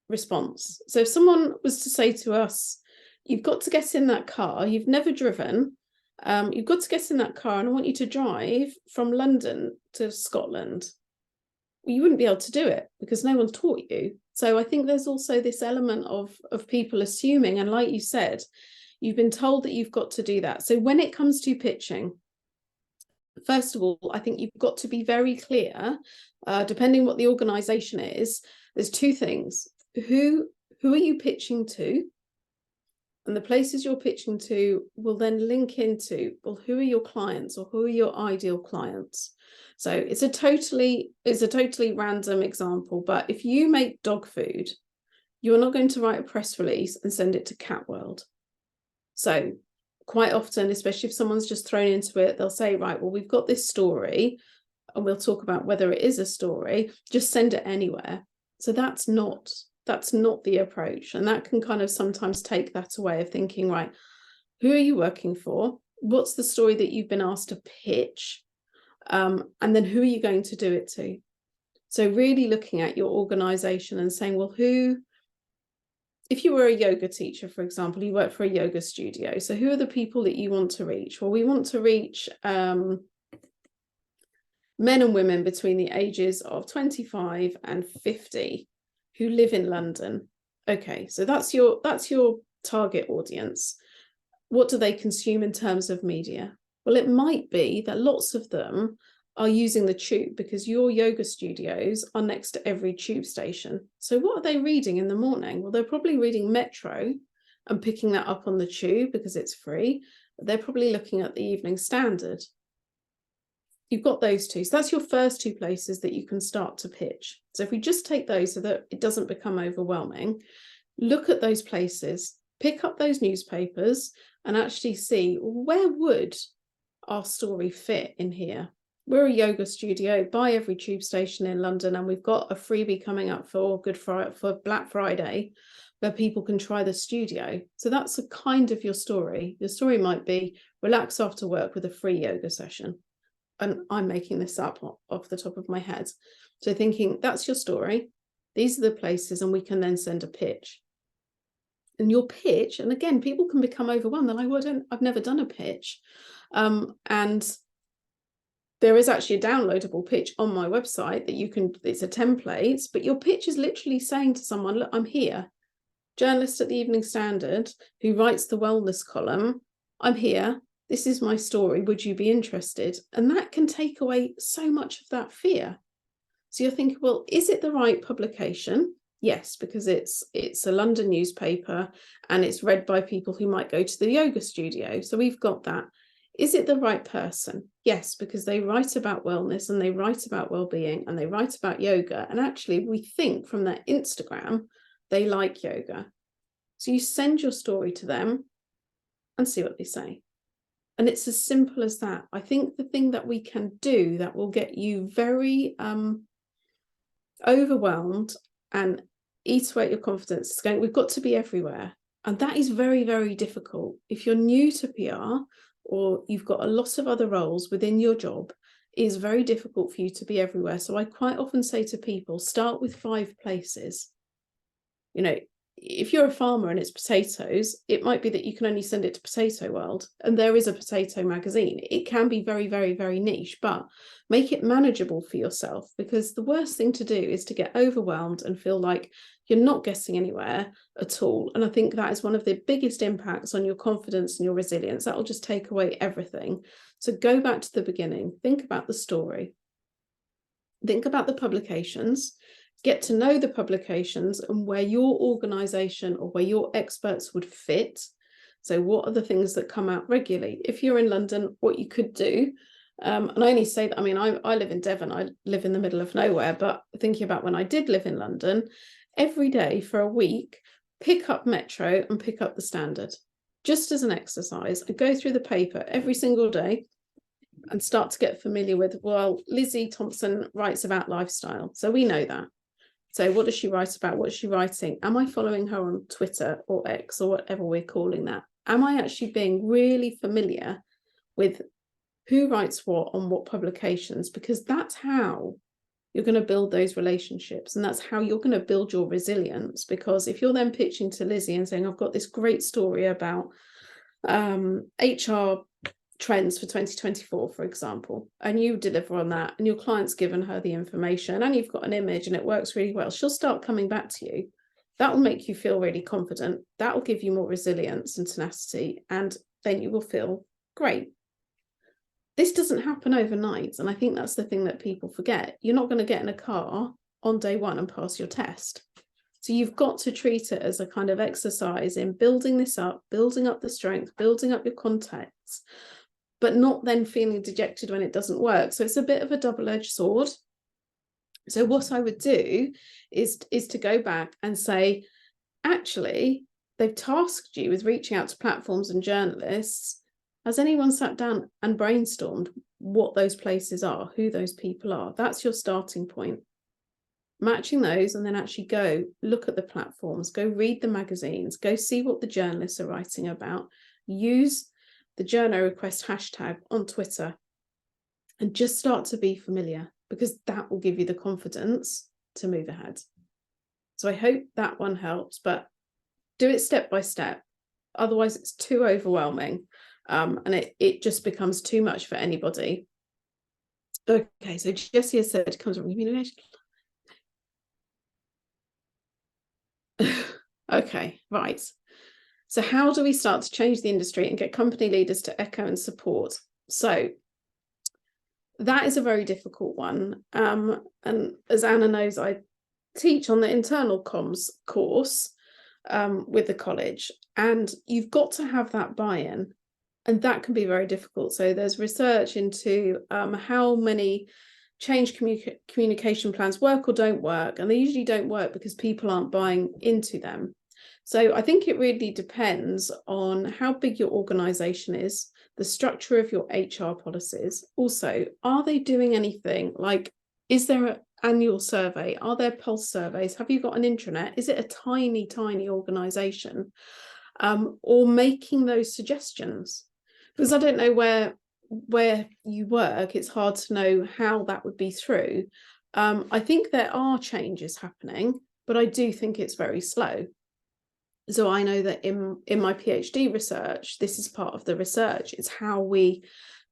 response. So if someone was to say to us, you've got to get in that car, you've never driven, you've got to get in that car and I want you to drive from London to Scotland, well, you wouldn't be able to do it because no one's taught you. So I think there's also this element of people assuming, and like you said, you've been told that you've got to do that. So when it comes to pitching, first of all, I think you've got to be very clear, depending what the organisation is, there's two things. Who are you pitching to? And the places you're pitching to will then link into, well, who are your clients or who are your ideal clients? So it's a totally random example, but if you make dog food, you're not going to write a press release and send it to Cat World. So quite often, especially if someone's just thrown into it, they'll say, right, well, we've got this story and we'll talk about whether it is a story, just send it anywhere. So that's not the approach. And that can kind of sometimes take that away of thinking, right, who are you working for? What's the story that you've been asked to pitch? And then who are you going to do it to? So really looking at your organization and saying, well, if you were a yoga teacher, for example, you work for a yoga studio. So who are the people that you want to reach? Well, we want to reach men and women between the ages of 25 and 50 who live in London. Okay, so that's your target audience. What do they consume in terms of media? Well, it might be that lots of them are using the tube because your yoga studios are next to every tube station. So what are they reading in the morning? Well, they're probably reading Metro and picking that up on the tube because it's free. They're probably looking at the Evening Standard. You've got those two. So that's your first two places that you can start to pitch. So if we just take those so that it doesn't become overwhelming, look at those places, pick up those newspapers and actually see, where would our story fit in here? We're a yoga studio by every tube station in London, and we've got a freebie coming up for Black Friday where people can try the studio. So that's a kind of your story. Your story might be relax after work with a free yoga session. And I'm making this up off the top of my head. So thinking that's your story. These are the places, and we can then send a pitch. And your pitch, and again, people can become overwhelmed. They're like, well, I've never done a pitch. And there is actually a downloadable pitch on my website that you can, it's a template, but your pitch is literally saying to someone, look, I'm here, journalist at the Evening Standard who writes the wellness column. I'm here. This is my story. Would you be interested? And that can take away so much of that fear. So you're thinking, well, is it the right publication? Yes, because it's a London newspaper and it's read by people who might go to the yoga studio. So we've got that. Is it the right person? Yes, because they write about wellness and they write about well-being and they write about yoga. And actually, we think from their Instagram, they like yoga. So you send your story to them and see what they say. And it's as simple as that. I think the thing that we can do that will get you very overwhelmed and eat away at your confidence is going, we've got to be everywhere. And that is very, very difficult. If you're new to PR or you've got a lot of other roles within your job, it is very difficult for you to be everywhere. So I quite often say to people, start with 5 places. You know, if you're a farmer and it's potatoes, it might be that you can only send it to Potato World, and there is a potato magazine. It can be very, very, very niche, but make it manageable for yourself, because the worst thing to do is to get overwhelmed and feel like you're not getting anywhere at all. And I think that is one of the biggest impacts on your confidence and your resilience. That will just take away everything. So go back to the beginning, think about the story, think about the publications, get to know the publications and where your organization or where your experts would fit. So what are the things that come out regularly? If you're in London, what you could do, and I only say that, I mean, I live in Devon, I live in the middle of nowhere, but thinking about when I did live in London, every day for a week, pick up Metro and pick up the Standard, just as an exercise, and go through the paper every single day and start to get familiar with, well, Lizzie Thompson writes about lifestyle, so we know that. So what does she write about? What is she writing? Am I following her on Twitter or X or whatever we're calling that? Am I actually being really familiar with who writes what on what publications? Because that's how you're going to build those relationships, and that's how you're going to build your resilience. Because if you're then pitching to Lizzie and saying, I've got this great story about HR trends for 2024, for example, and you deliver on that, and your client's given her the information, and you've got an image and it works really well, she'll start coming back to you. That will make you feel really confident. That will give you more resilience and tenacity, and then you will feel great. This doesn't happen overnight, and I think that's the thing that people forget. You're not going to get in a car on day one and pass your test. So you've got to treat it as a kind of exercise in building this up, building up the strength, building up your contacts, but not then feeling dejected when it doesn't work. So it's a bit of a double-edged sword. So what I would do is to go back and say, actually, they've tasked you with reaching out to platforms and journalists. Has anyone sat down and brainstormed what those places are, who those people are? That's your starting point. Matching those, and then actually go look at the platforms, go read the magazines, go see what the journalists are writing about, use the journo request hashtag on Twitter, and just start to be familiar, because that will give you the confidence to move ahead. So I hope that one helps, but do it step by step. Otherwise it's too overwhelming, and it just becomes too much for anybody. Okay, so Jessie has said it comes from communication. Okay, right. So how do we start to change the industry and get company leaders to echo and support? So that is a very difficult one. And as Anna knows, I teach on the internal comms course with the college, and you've got to have that buy-in, and that can be very difficult. So there's research into how many change communication plans work or don't work, and they usually don't work because people aren't buying into them. So I think it really depends on how big your organization is, the structure of your HR policies. Also, are they doing anything like, is there an annual survey? Are there pulse surveys? Have you got an intranet? Is it a tiny, tiny organization? Or making those suggestions? Because I don't know where you work, it's hard to know how that would be through. I think there are changes happening, but I do think it's very slow. So I know that in my PhD research, this is part of the research. It's how we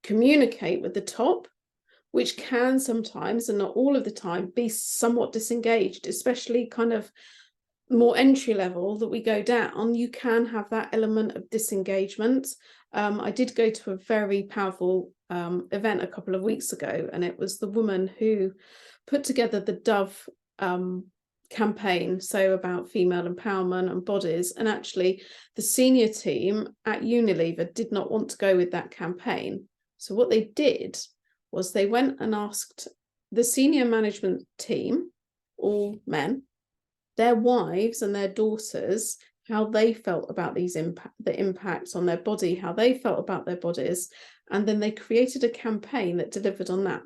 communicate with the top, which can sometimes, and not all of the time, be somewhat disengaged, especially kind of more entry level that we go down. You can have that element of disengagement. I did go to a very powerful event a couple of weeks ago, and it was the woman who put together the Dove campaign, so about female empowerment and bodies, and actually the senior team at Unilever did not want to go with that campaign. So what they did was they went and asked the senior management team, all men, their wives and their daughters, how they felt about the impacts on their body, how they felt about their bodies, and then they created a campaign that delivered on that.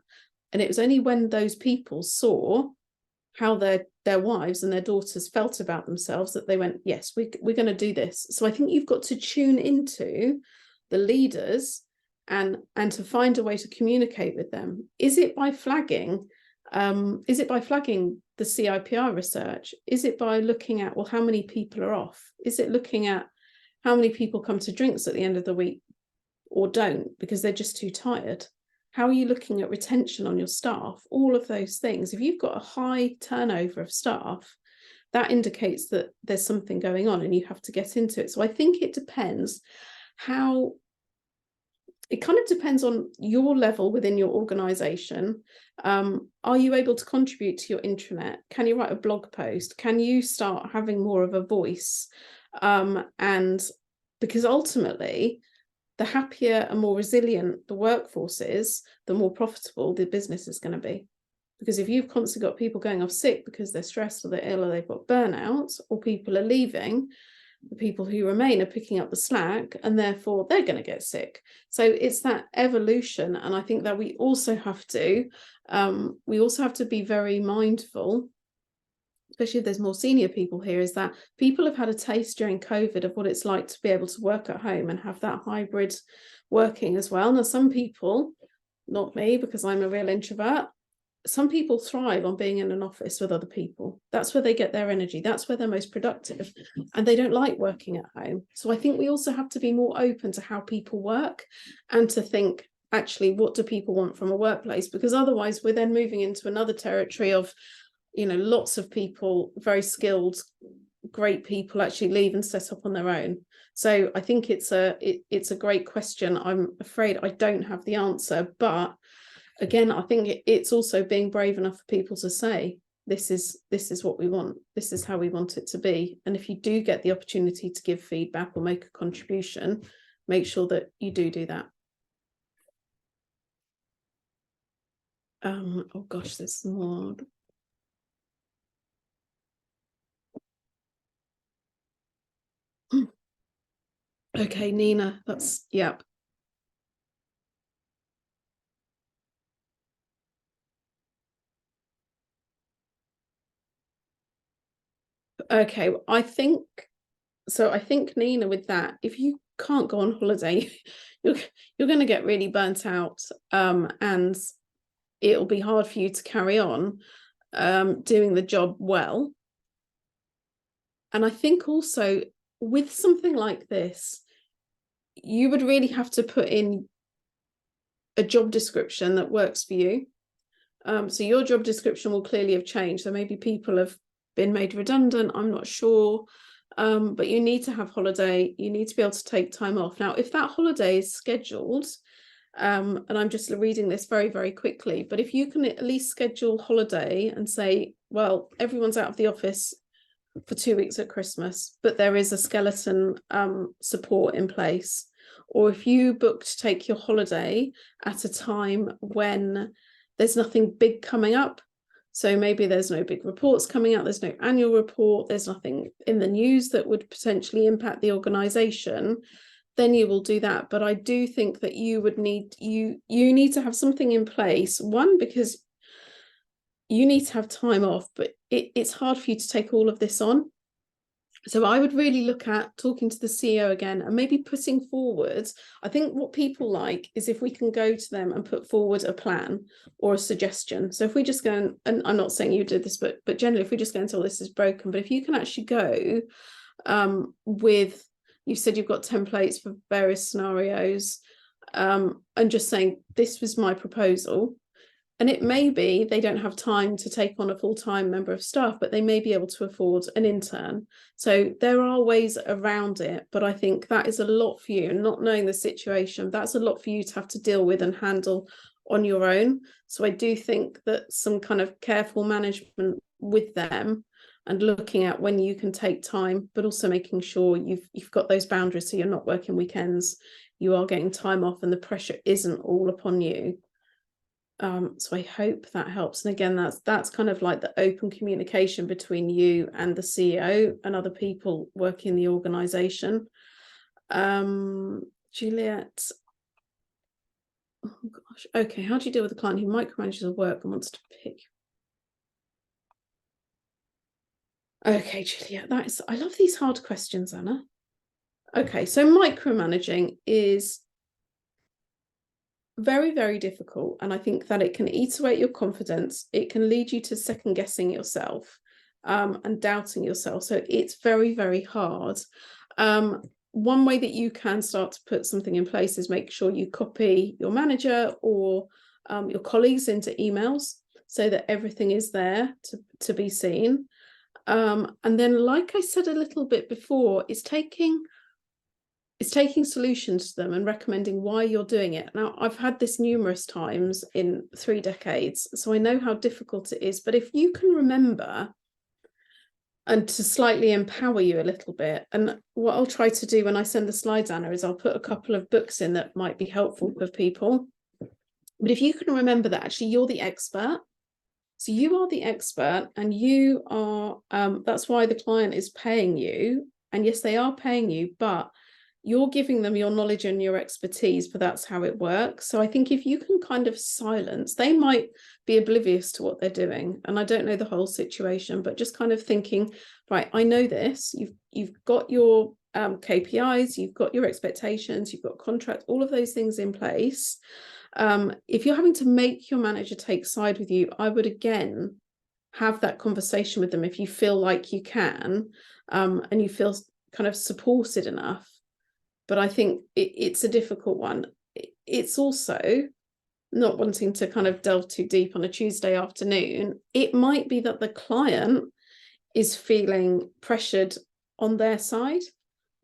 And it was only when those people saw how their wives and their daughters felt about themselves that they went, yes, we're going to do this. So I think you've got to tune into the leaders and to find a way to communicate with them. Is it by flagging the CIPR research? Is it by looking at, well, how many people are off? Is it looking at how many people come to drinks at the end of the week or don't because they're just too tired? How are you looking at retention on your staff? All of those things. If you've got a high turnover of staff, that indicates that there's something going on and you have to get into it. So I think it depends it kind of depends on your level within your organization. Are you able to contribute to your intranet? Can you write a blog post? Can you start having more of a voice? And because ultimately, the happier and more resilient the workforce is, the more profitable the business is going to be. Because if you've constantly got people going off sick because they're stressed or they're ill or they've got burnout or people are leaving, the people who remain are picking up the slack and therefore they're going to get sick. So it's that evolution. And I think that we also have to be very mindful, especially if there's more senior people here, is that people have had a taste during COVID of what it's like to be able to work at home and have that hybrid working as well. Now, some people, not me, because I'm a real introvert, some people thrive on being in an office with other people. That's where they get their energy. That's where they're most productive. And they don't like working at home. So I think we also have to be more open to how people work and to think, actually, what do people want from a workplace? Because otherwise we're then moving into another territory of, lots of people, very skilled, great people actually leave and set up on their own. So I think it's a great question. I'm afraid I don't have the answer, but again, I think it's also being brave enough for people to say, this is what we want. This is how we want it to be. And if you do get the opportunity to give feedback or make a contribution, make sure that you do that. Oh gosh, there's more. Okay, Nina, that's, yep. Okay, I think Nina, with that, if you can't go on holiday, you're going to get really burnt out, and it'll be hard for you to carry on doing the job well. And I think also with something like this, you would really have to put in a job description that works for you. So your job description will clearly have changed. So maybe people have been made redundant, I'm not sure. But you need to have holiday. You need to be able to take time off. Now, if that holiday is scheduled, and I'm just reading this very, very quickly, but if you can at least schedule holiday and say, well, everyone's out of the office for 2 weeks at Christmas, but there is a skeleton support in place. Or if you book to take your holiday at a time when there's nothing big coming up, so maybe there's no big reports coming out, there's no annual report, there's nothing in the news that would potentially impact the organisation, then you will do that. But I do think that you would need to have something in place. One, because you need to have time off, but it's hard for you to take all of this on. So I would really look at talking to the CEO again and maybe putting forward, I think what people like is if we can go to them and put forward a plan or a suggestion. So if we just go, and I'm not saying you did this, but generally if we just go and say, oh, this is broken, but if you can actually go with, you said you've got templates for various scenarios, and just saying, this was my proposal. And it may be they don't have time to take on a full-time member of staff, but they may be able to afford an intern. So there are ways around it, but I think that is a lot for you. And not knowing the situation, that's a lot for you to have to deal with and handle on your own. So I do think that some kind of careful management with them and looking at when you can take time, but also making sure you've got those boundaries so you're not working weekends, you are getting time off and the pressure isn't all upon you. So I hope that helps. And again, that's kind of like the open communication between you and the CEO and other people working in the organization. Juliet. Oh gosh. Okay. How do you deal with a client who micromanages her work and wants to pick? Okay, Juliet, I love these hard questions, Anna. Okay, so micromanaging is very, very difficult. And I think that it can eat away at your confidence. It can lead you to second guessing yourself and doubting yourself. So it's very, very hard. One way that you can start to put something in place is make sure you copy your manager or your colleagues into emails so that everything is there to be seen. And then, like I said a little bit before, it's taking solutions to them and recommending why you're doing it. Now, I've had this numerous times in 3 decades, so I know how difficult it is. But if you can remember, and to slightly empower you a little bit, and what I'll try to do when I send the slides, Anna, is I'll put a couple of books in that might be helpful for people. But if you can remember that actually you're the expert, so you are the expert, and you are, that's why the client is paying you. And yes, they are paying you, but you're giving them your knowledge and your expertise, but that's how it works. So I think if you can kind of silence, they might be oblivious to what they're doing. And I don't know the whole situation, but just kind of thinking, right, I know this, you've got your KPIs, you've got your expectations, you've got contracts, all of those things in place. If you're having to make your manager take side with you, I would again have that conversation with them if you feel like you can, and you feel kind of supported enough. But I think it's a difficult one. It's also not wanting to kind of delve too deep on a Tuesday afternoon. It might be that the client is feeling pressured on their side.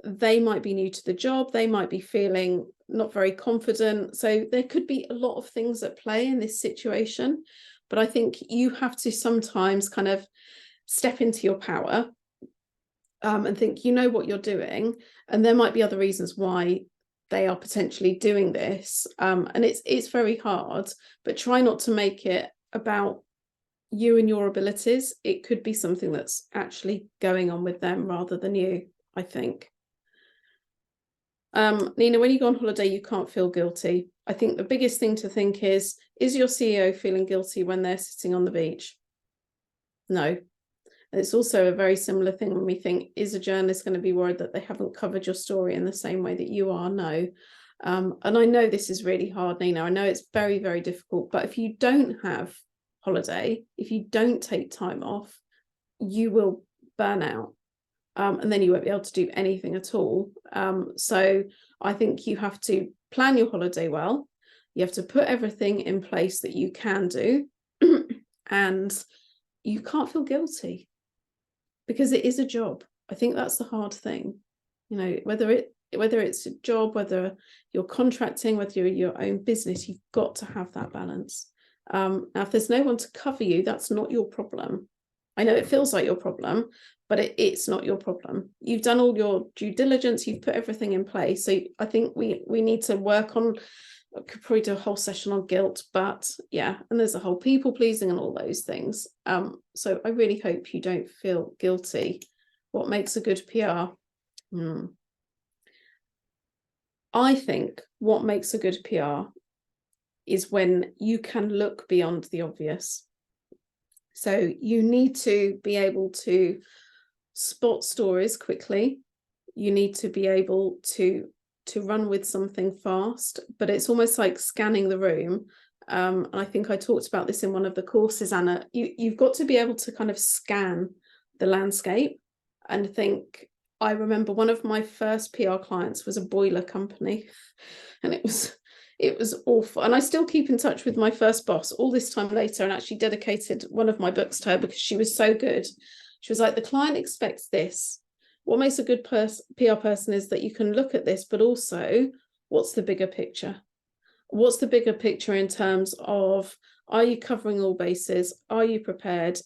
They might be new to the job. They might be feeling not very confident. So there could be a lot of things at play in this situation. But I think you have to sometimes kind of step into your power and think, you know what you're doing. And there might be other reasons why they are potentially doing this. And it's very hard, but try not to make it about you and your abilities. It could be something that's actually going on with them rather than you, I think. Nina, when you go on holiday, you can't feel guilty. I think the biggest thing to think is your CEO feeling guilty when they're sitting on the beach? No. It's also a very similar thing when we think, is a journalist going to be worried that they haven't covered your story in the same way that you are? No. And I know this is really hard, Nina. I know it's very, very difficult. But if you don't have holiday, if you don't take time off, you will burn out. And then you won't be able to do anything at all. So I think you have to plan your holiday well. You have to put everything in place that you can do. And you can't feel guilty, because it is a job. I think that's the hard thing. You know, whether it's a job, whether you're contracting, whether you're your own business, you've got to have that balance. Now, if there's no one to cover you, that's not your problem. I know it feels like your problem, but it's not your problem. You've done all your due diligence, you've put everything in place. So I think we need to work on, I could probably do a whole session on guilt, but yeah, and there's a whole people pleasing and all those things. So I really hope you don't feel guilty. What makes a good PR? I think what makes a good PR is when you can look beyond the obvious. So you need to be able to spot stories quickly. You need to be able to run with something fast, but it's almost like scanning the room. And I think I talked about this in one of the courses, Anna. You've got to be able to kind of scan the landscape and think. I remember one of my first PR clients was a boiler company, and it was awful. And I still keep in touch with my first boss all this time later, and actually dedicated one of my books to her because she was so good. She was like, the client expects this. What makes a good PR person is that you can look at this, but also what's the bigger picture? What's the bigger picture in terms of, are you covering all bases? Are you prepared?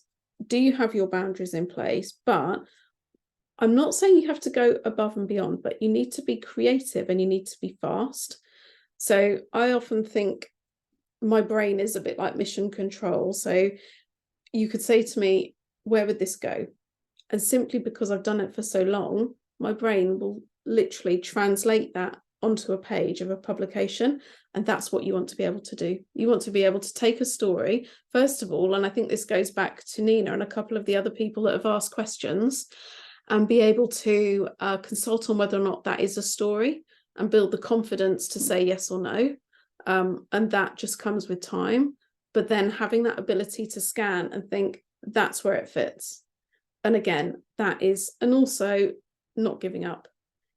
Do you have your boundaries in place? But I'm not saying you have to go above and beyond, but you need to be creative and you need to be fast. So I often think my brain is a bit like mission control. So you could say to me, where would this go? And simply because I've done it for so long, my brain will literally translate that onto a page of a publication. And that's what you want to be able to do. You want to be able to take a story, first of all, and I think this goes back to Nina and a couple of the other people that have asked questions, and be able to consult on whether or not that is a story and build the confidence to say yes or no. and that just comes with time. But then having that ability to scan and think that's where it fits. And again, that is, and also not giving up.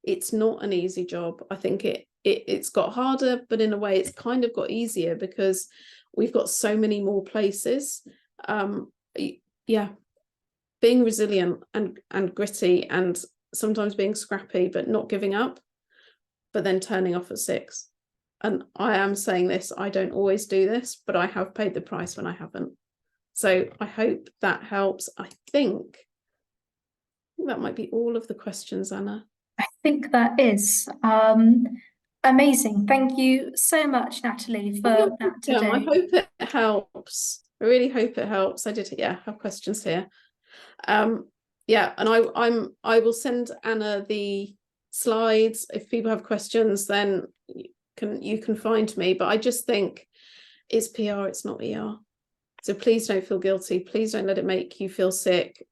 It's not an easy job. I think it's got harder, but in a way it's kind of got easier because we've got so many more places. Yeah, being resilient and gritty, and sometimes being scrappy, but not giving up, but then turning off at 6. And I am saying this, I don't always do this, but I have paid the price when I haven't. So I hope that helps. I think that might be all of the questions, Anna. I think that is amazing. Thank you so much, Natalie, for that today. I hope it helps. I really hope it helps. I did, yeah, have questions here. Yeah, and I will send Anna the slides. If people have questions, then you can find me. But I just think it's PR, it's not ER. So please don't feel guilty. Please don't let it make you feel sick.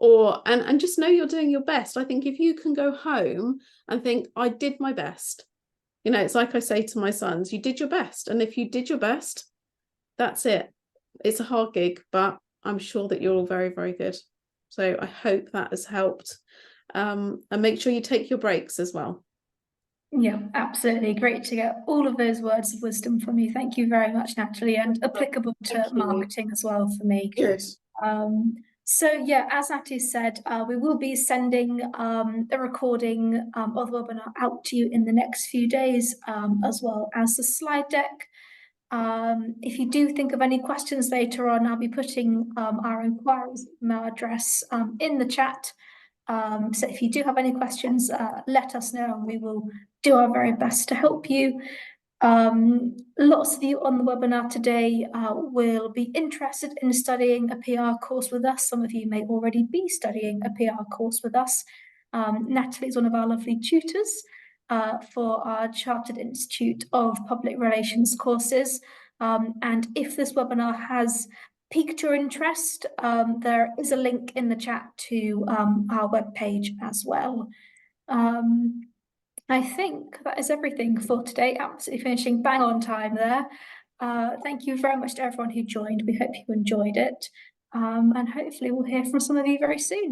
And just know you're doing your best. I think if you can go home and think, I did my best, you know, it's like I say to my sons, you did your best. And if you did your best, that's it. It's a hard gig, but I'm sure that you're all very, very good. So I hope that has helped. And make sure you take your breaks as well. Yeah, absolutely. Great to get all of those words of wisdom from you. Thank you very much, Natalie, and applicable to marketing as well for me. Good. So yeah, as Natalie said, we will be sending the recording of the webinar out to you in the next few days, as well as the slide deck. If you do think of any questions later on, I'll be putting our inquiries email address in the chat. So if you do have any questions, let us know and we will do our very best to help you. Lots of you on the webinar today will be interested in studying a PR course with us. Some of you may already be studying a PR course with us. Natalie is one of our lovely tutors for our Chartered Institute of Public Relations courses. And if this webinar has piqued your interest, there is a link in the chat to our webpage as well. I think that is everything for today. Absolutely finishing bang on time there. Thank you very much to everyone who joined. We hope you enjoyed it. And hopefully we'll hear from some of you very soon.